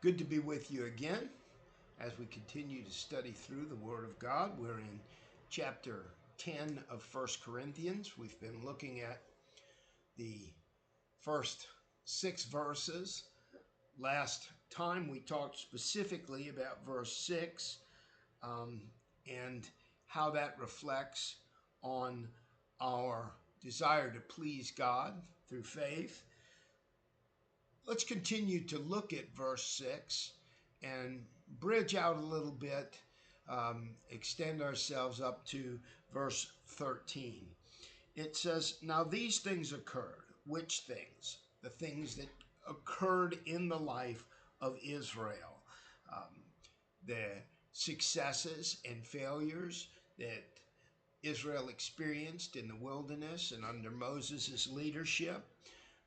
Good to be with you again as we continue to study through the Word of God. We're in chapter 10 of 1 Corinthians. We've been looking at the first 6 verses. Last time we talked specifically about verse 6 and how that reflects on our desire to please God through faith. Let's continue to look at verse 6 and bridge out a little bit, extend ourselves up to verse 13. It says, "Now these things occurred." Which things? The things that occurred in the life of Israel. The successes and failures that Israel experienced in the wilderness and under Moses' leadership.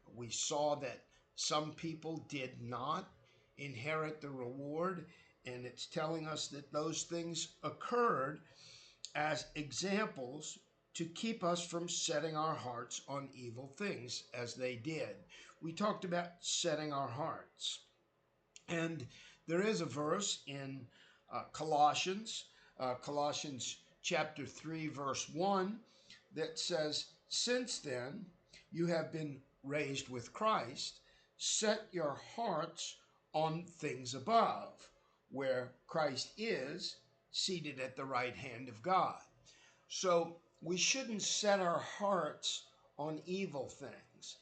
We saw that some people did not inherit the reward, and it's telling us that those things occurred as examples to keep us from setting our hearts on evil things as they did. We talked about setting our hearts. And there is a verse in Colossians chapter 3, verse 1, that says, "Since then you have been raised with Christ, set your hearts on things above, where Christ is seated at the right hand of God." So we shouldn't set our hearts on evil things.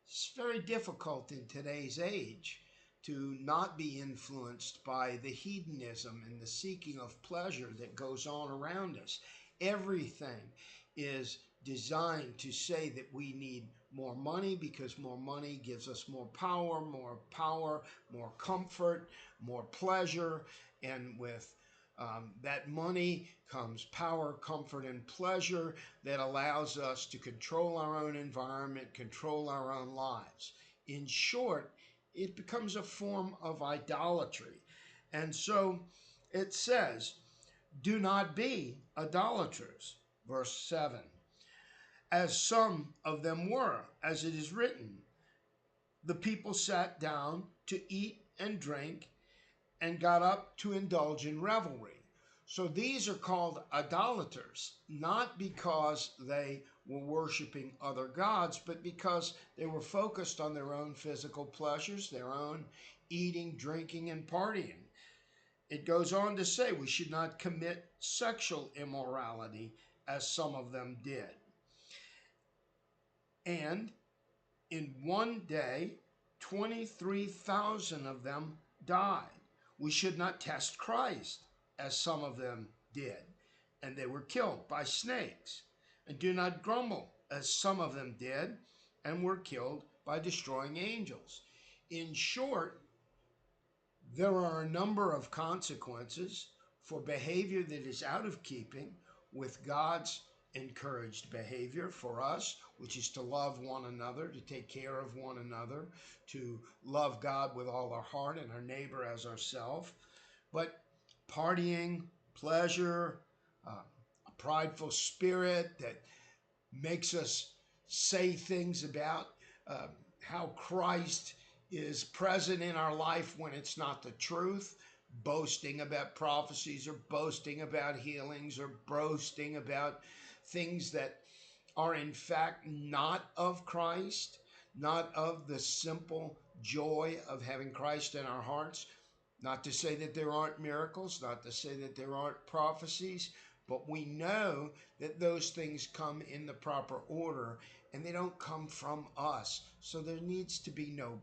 It's very difficult in today's age to not be influenced by the hedonism and the seeking of pleasure that goes on around us. Everything is designed to say that we need more money because more money gives us more power, more comfort, more pleasure, and with that money comes power, comfort, and pleasure that allows us to control our own environment, control our own lives. In short, it becomes a form of idolatry. And so it says, "Do not be idolaters," verse 7. "As some of them were, as it is written, the people sat down to eat and drink and got up to indulge in revelry." So these are called idolaters, not because they were worshiping other gods, but because they were focused on their own physical pleasures, their own eating, drinking, and partying. It goes on to say we should not commit sexual immorality, as some of them did. And in one day, 23,000 of them died. We should not test Christ, as some of them did, and they were killed by snakes. And do not grumble, as some of them did, and were killed by destroying angels. In short, there are a number of consequences for behavior that is out of keeping with God's encouraged behavior for us, which is to love one another, to take care of one another, to love God with all our heart and our neighbor as ourselves. But partying, pleasure, a prideful spirit that makes us say things about how Christ is present in our life when it's not the truth, boasting about prophecies or boasting about healings or boasting about things that are in fact not of Christ, not of the simple joy of having Christ in our hearts. Not to say that there aren't miracles, not to say that there aren't prophecies, but we know that those things come in the proper order and they don't come from us. So there needs to be no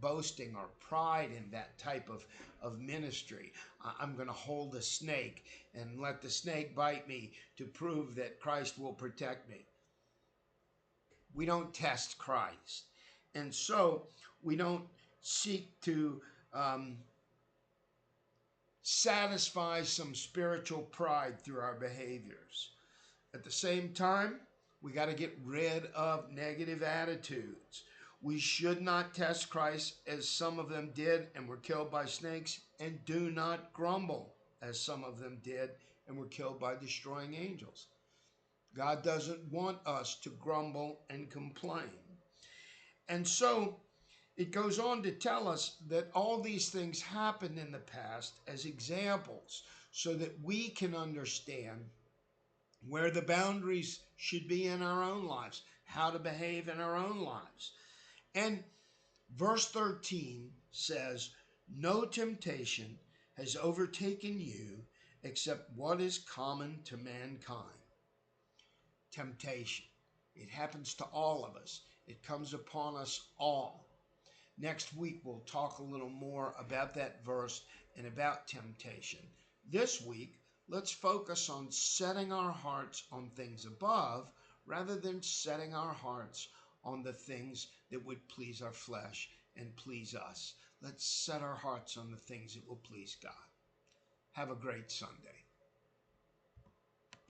boasting or pride in that type of ministry. I'm going to hold a snake and let the snake bite me to prove that Christ will protect me. We don't test Christ. And so we don't seek to satisfy some spiritual pride through our behaviors. At the same time, we got to get rid of negative attitudes. We should not test Christ, as some of them did and were killed by snakes, and do not grumble, as some of them did and were killed by destroying angels. God doesn't want us to grumble and complain. And so it goes on to tell us that all these things happened in the past as examples so that we can understand where the boundaries should be in our own lives, how to behave in our own lives. And verse 13 says, "No temptation has overtaken you except what is common to mankind." Temptation. It happens to all of us. It comes upon us all. Next week, we'll talk a little more about that verse and about temptation. This week, let's focus on setting our hearts on things above rather than setting our hearts on the things that would please our flesh and please us. Let's set our hearts on the things that will please God. Have a great Sunday.